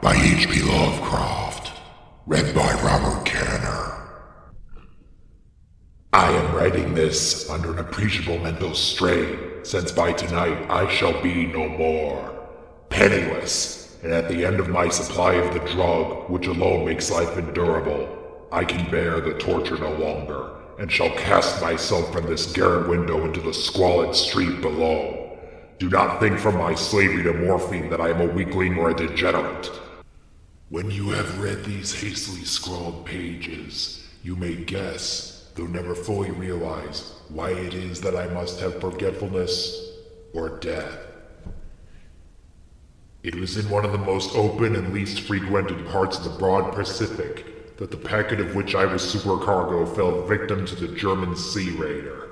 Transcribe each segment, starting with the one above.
by H.P. Lovecraft, read by Robert Canner. I am writing this under an appreciable mental strain, since by tonight I shall be no more. Penniless, and at the end of my supply of the drug, which alone makes life endurable, I can bear the torture no longer, and shall cast myself from this garret window into the squalid street below. Do not think from my slavery to morphine that I am a weakling or a degenerate. When you have read these hastily scrawled pages, you may guess, though never fully realize, why it is that I must have forgetfulness or death. It was in one of the most open and least frequented parts of the broad Pacific that the packet of which I was supercargo fell victim to the German sea raider.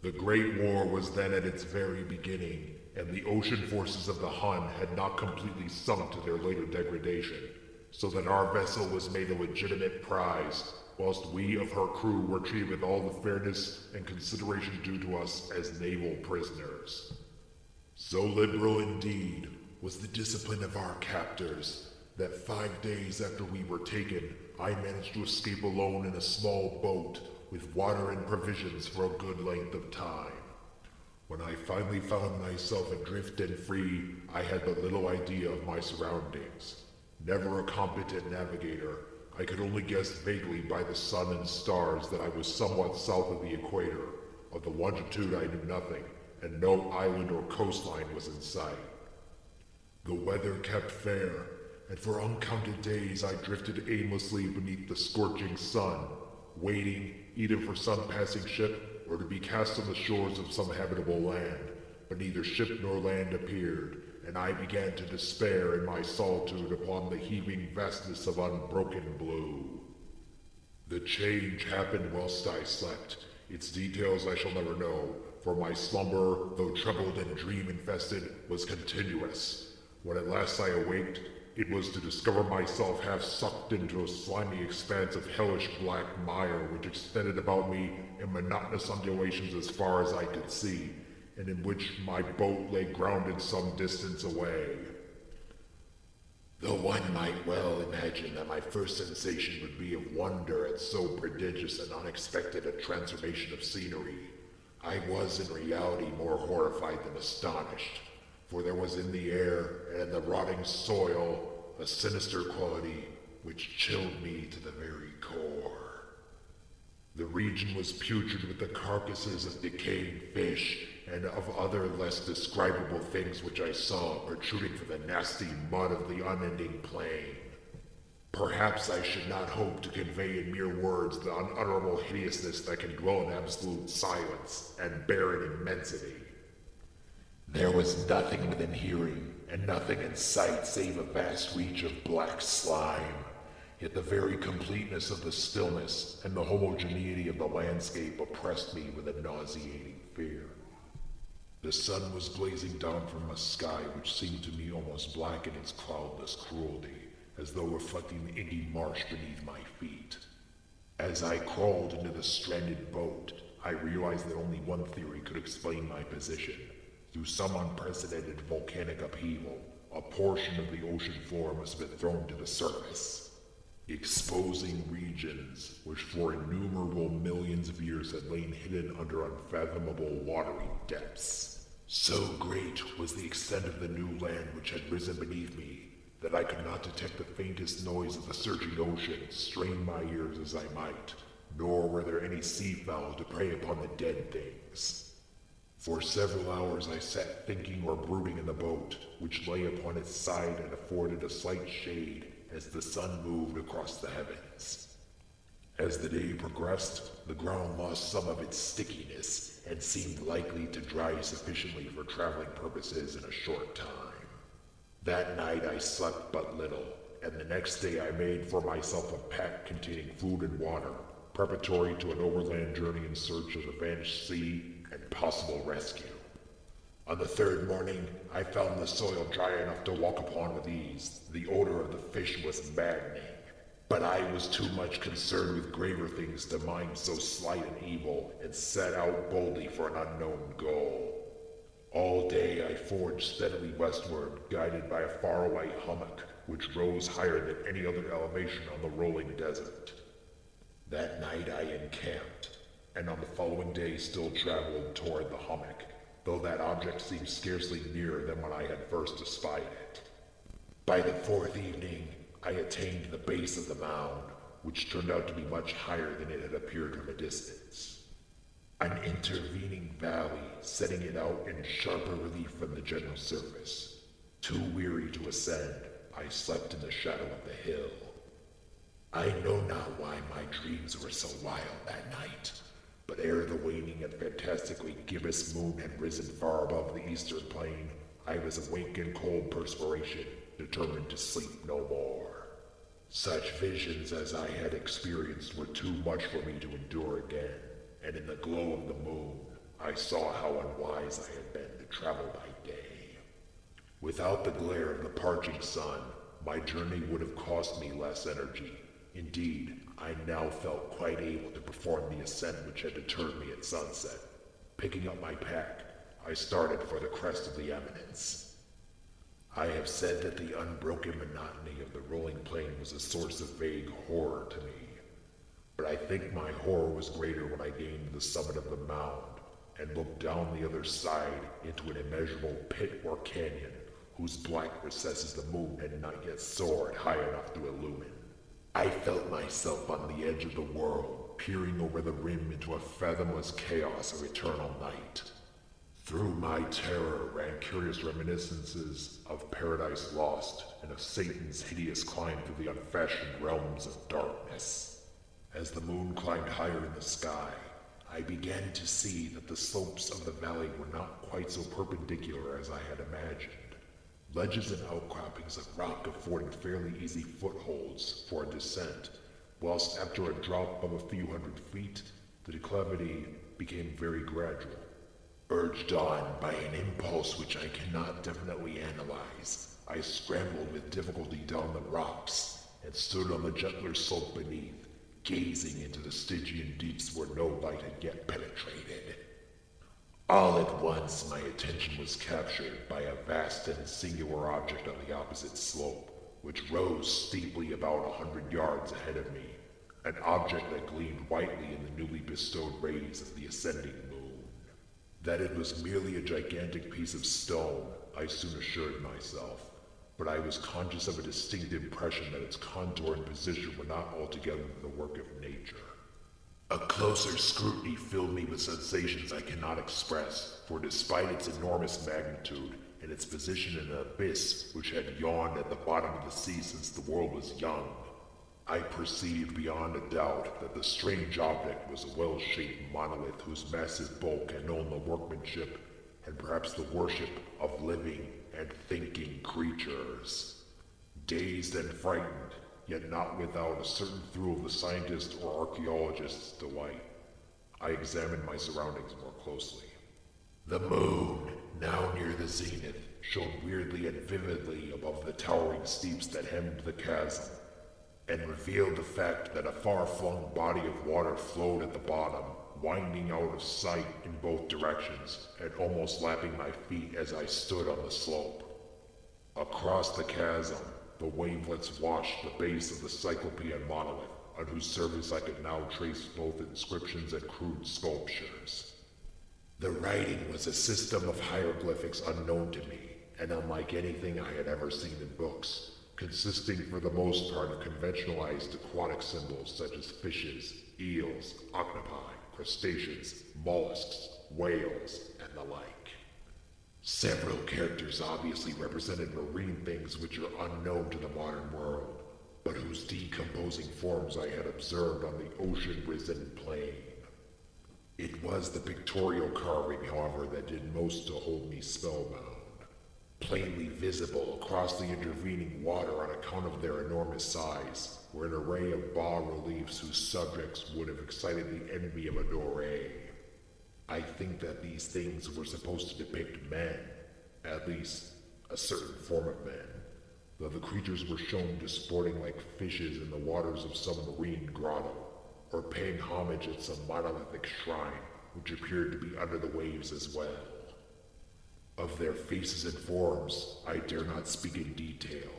The Great War was then at its very beginning, and the ocean forces of the Hun had not completely sunk to their later degradation, so that our vessel was made a legitimate prize, whilst we of her crew were treated with all the fairness and consideration due to us as naval prisoners. So liberal indeed was the discipline of our captors that 5 days after we were taken, I managed to escape alone in a small boat with water and provisions for a good length of time. When I finally found myself adrift and free, I had but little idea of my surroundings. Never a competent navigator, I could only guess vaguely by the sun and stars that I was somewhat south of the equator. Of the longitude I knew nothing, and no island or coastline was in sight. The weather kept fair, and for uncounted days I drifted aimlessly beneath the scorching sun, waiting either for some passing ship or to be cast on the shores of some habitable land, but neither ship nor land appeared, and I began to despair in my solitude upon the heaving vastness of unbroken blue. The change happened whilst I slept. Its details I shall never know, for my slumber, though troubled and dream-infested, was continuous. When at last I awaked, it was to discover myself half sucked into a slimy expanse of hellish black mire which extended about me in monotonous undulations as far as I could see, and in which my boat lay grounded some distance away. Though one might well imagine that my first sensation would be of wonder at so prodigious and unexpected a transformation of scenery, I was in reality more horrified than astonished, for there was in the air and in the rotting soil a sinister quality which chilled me to the very core. The region was putrid with the carcasses of decaying fish and of other less describable things which I saw protruding from the nasty mud of the unending plain. Perhaps I should not hope to convey in mere words the unutterable hideousness that can dwell in absolute silence and barren immensity. There was nothing within hearing, and nothing in sight save a vast reach of black slime. Yet the very completeness of the stillness and the homogeneity of the landscape oppressed me with a nauseating fear. The sun was blazing down from a sky which seemed to me almost black in its cloudless cruelty, as though reflecting the inky marsh beneath my feet. As I crawled into the stranded boat, I realized that only one theory could explain my position. Through some unprecedented volcanic upheaval, a portion of the ocean floor must have been thrown to the surface, exposing regions which for innumerable millions of years had lain hidden under unfathomable watery depths. So great was the extent of the new land which had risen beneath me that I could not detect the faintest noise of the surging ocean, strain my ears as I might, nor were there any seafowl to prey upon the dead things. For several hours I sat thinking or brooding in the boat, which lay upon its side and afforded a slight shade as the sun moved across the heavens. As the day progressed, the ground lost some of its stickiness and seemed likely to dry sufficiently for traveling purposes in a short time. That night I slept but little, and the next day I made for myself a pack containing food and water, preparatory to an overland journey in search of the vanished sea and possible rescue. On the third morning, I found the soil dry enough to walk upon with ease. The odor of the fish was maddening, but I was too much concerned with graver things to mind so slight an evil, and set out boldly for an unknown goal. All day I forged steadily westward, guided by a faraway hummock, which rose higher than any other elevation on the rolling desert. That night I encamped, and on the following day still traveled toward the hummock, though that object seemed scarcely nearer than when I had first espied it. By the fourth evening, I attained the base of the mound, which turned out to be much higher than it had appeared from a distance. An intervening valley setting it out in sharper relief from the general surface. Too weary to ascend, I slept in the shadow of the hill. I know not why my dreams were so wild that night, but ere the waning and fantastically gibbous moon had risen far above the eastern plain, I was awake in cold perspiration, determined to sleep no more. Such visions as I had experienced were too much for me to endure again, and in the glow of the moon, I saw how unwise I had been to travel by day. Without the glare of the parching sun, my journey would have cost me less energy. Indeed, I now felt quite able to perform the ascent which had deterred me at sunset. Picking up my pack, I started for the crest of the eminence. I have said that the unbroken monotony of the rolling plain was a source of vague horror to me. But I think my horror was greater when I gained the summit of the mound and looked down the other side into an immeasurable pit or canyon whose black recesses the moon had not yet soared high enough to illumine. I felt myself on the edge of the world, peering over the rim into a fathomless chaos of eternal night. Through my terror ran curious reminiscences of Paradise Lost and of Satan's hideous climb through the unfashioned realms of darkness. As the moon climbed higher in the sky, I began to see that the slopes of the valley were not quite so perpendicular as I had imagined. Ledges and outcroppings of rock affording fairly easy footholds for a descent, whilst after a drop of a few hundred feet, the declivity became very gradual. Urged on by an impulse which I cannot definitely analyze, I scrambled with difficulty down the rocks and stood on the gentler slope beneath, gazing into the Stygian deeps where no light had yet penetrated. All at once my attention was captured by a vast and singular object on the opposite slope, which rose steeply about 100 yards ahead of me, an object that gleamed whitely in the newly bestowed rays of the ascending moon. That it was merely a gigantic piece of stone, I soon assured myself, but I was conscious of a distinct impression that its contour and position were not altogether the work of nature. A closer scrutiny filled me with sensations I cannot express, for despite its enormous magnitude and its position in an abyss which had yawned at the bottom of the sea since the world was young, I perceived beyond a doubt that the strange object was a well-shaped monolith whose massive bulk had known the workmanship and perhaps the worship of living and thinking creatures. Dazed and frightened, yet not without a certain thrill of the scientist or archaeologist's delight, I examined my surroundings more closely. The moon, now near the zenith, shone weirdly and vividly above the towering steeps that hemmed the chasm, and revealed the fact that a far-flung body of water flowed at the bottom, winding out of sight in both directions and almost lapping my feet as I stood on the slope. Across the chasm, the wavelets washed the base of the Cyclopean monolith, on whose surface I could now trace both inscriptions and crude sculptures. The writing was a system of hieroglyphics unknown to me, and unlike anything I had ever seen in books, consisting for the most part of conventionalized aquatic symbols such as fishes, eels, octopi, crustaceans, mollusks, whales, and the like. Several characters obviously represented marine things which are unknown to the modern world, but whose decomposing forms I had observed on the ocean-risen plain. It was the pictorial carving, however, that did most to hold me spellbound. Plainly visible across the intervening water on account of their enormous size were an array of bas-reliefs whose subjects would have excited the envy of a Doré. I think that these things were supposed to depict men, at least a certain form of men, though the creatures were shown disporting like fishes in the waters of some marine grotto, or paying homage at some monolithic shrine which appeared to be under the waves as well. Of their faces and forms, I dare not speak in detail,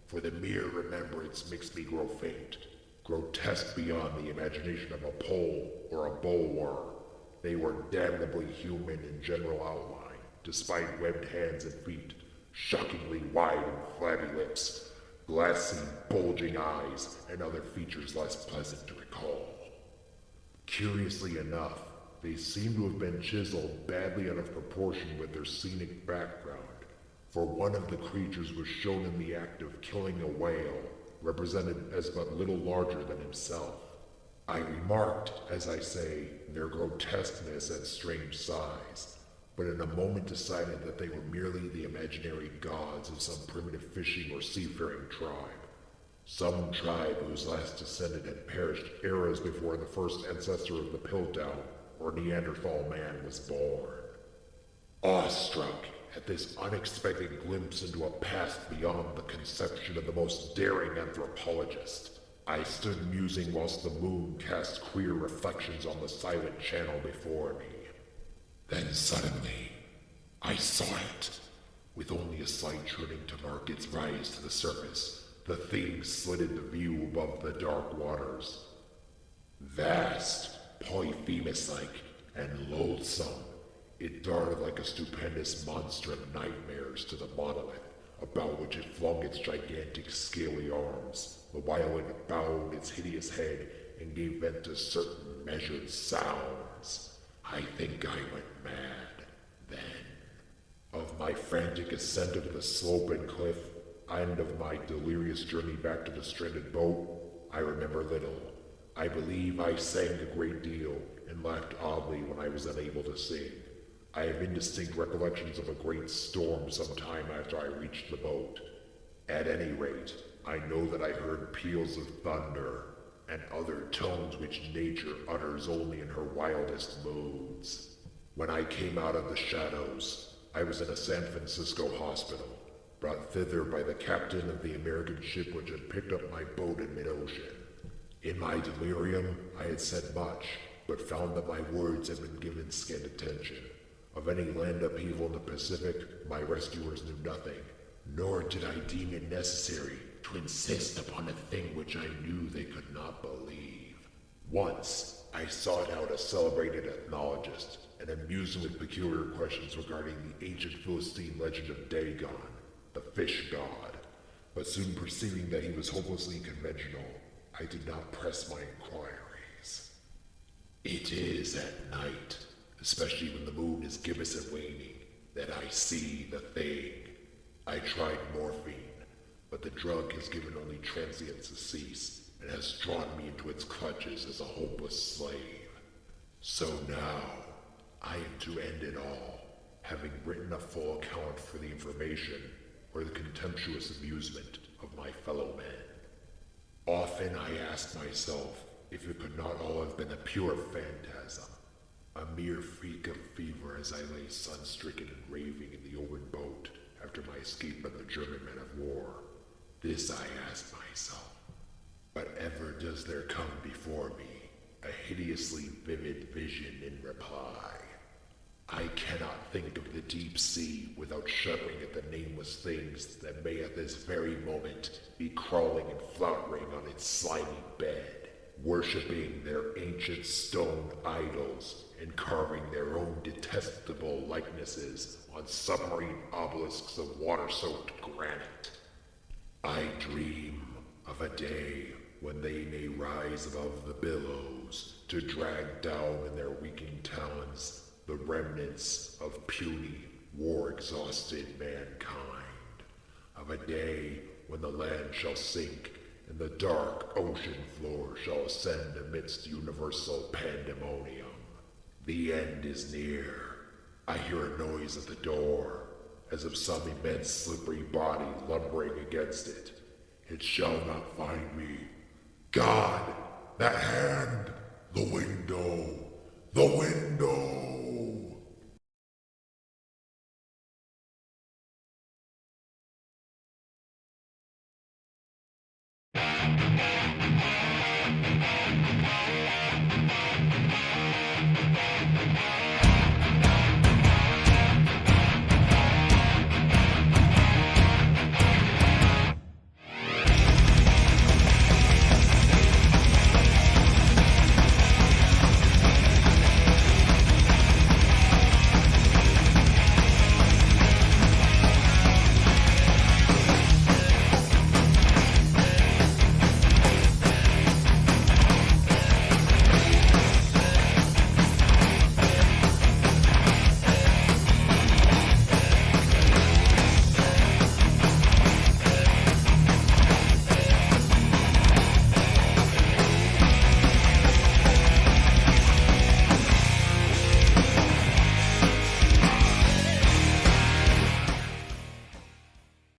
for the mere remembrance makes me grow faint, grotesque beyond the imagination of a pole or a bulwark. They were damnably human in general outline, despite webbed hands and feet, shockingly wide and flabby lips, glassy, bulging eyes, and other features less pleasant to recall. Curiously enough, they seem to have been chiseled badly out of proportion with their scenic background, for one of the creatures was shown in the act of killing a whale, represented as but little larger than himself. I remarked, as I say, their grotesqueness and strange size, but in a moment decided that they were merely the imaginary gods of some primitive fishing or seafaring tribe. Some tribe whose last descendant had perished eras before the first ancestor of the Piltdown or Neanderthal man was born. Awestruck at this unexpected glimpse into a past beyond the conception of the most daring anthropologist, I stood musing whilst the moon cast queer reflections on the silent channel before me. Then suddenly, I saw it. With only a slight churning to mark its rise to the surface, the thing slid into view above the dark waters. Vast, Polyphemus-like, and loathsome, it darted like a stupendous monster of nightmares to the monolith, about which it flung its gigantic scaly arms, the while it bowed its hideous head and gave vent to certain measured sounds. I think I went mad then. Of my frantic ascent of the slope and cliff, and of my delirious journey back to the stranded boat, I remember little. I believe I sang a great deal and laughed oddly when I was unable to sing. I have indistinct recollections of a great storm some time after I reached the boat. At any rate, I know that I heard peals of thunder and other tones which nature utters only in her wildest moods. When I came out of the shadows, I was in a San Francisco hospital, brought thither by the captain of the American ship which had picked up my boat in mid-ocean. In my delirium, I had said much, but found that my words had been given scant attention. Of any land upheaval in the Pacific, my rescuers knew nothing, nor did I deem it necessary to insist upon a thing which I knew they could not believe. Once, I sought out a celebrated ethnologist and amused him with peculiar questions regarding the ancient Philistine legend of Dagon, the fish god, but soon perceiving that he was hopelessly conventional, I did not press my inquiries. It is at night, especially when the moon is gibbous and waning, that I see the thing. I tried morphine, but the drug has given only transient surcease and has drawn me into its clutches as a hopeless slave. So now, I am to end it all, having written a full account for the information or the contemptuous amusement of my fellow men. Often I ask myself if it could not all have been a pure phantasm, a mere freak of fever as I lay sun-stricken and raving in the open boat after my escape from the German men of war. This I ask myself. But ever does there come before me a hideously vivid vision in reply. I cannot think of the deep sea without shuddering at the nameless things that may at this very moment be crawling and floundering on its slimy bed, worshipping their ancient stone idols and carving their own detestable likenesses on submarine obelisks of water-soaked granite. I dream of a day when they may rise above the billows to drag down in their weakened talons the remnants of puny, war-exhausted mankind. Of a day when the land shall sink and the dark ocean floor shall ascend amidst universal pandemonium. The end is near. I hear a noise at the door, as of some immense slippery body lumbering against it. It shall not find me. God! That hand! The window! The window!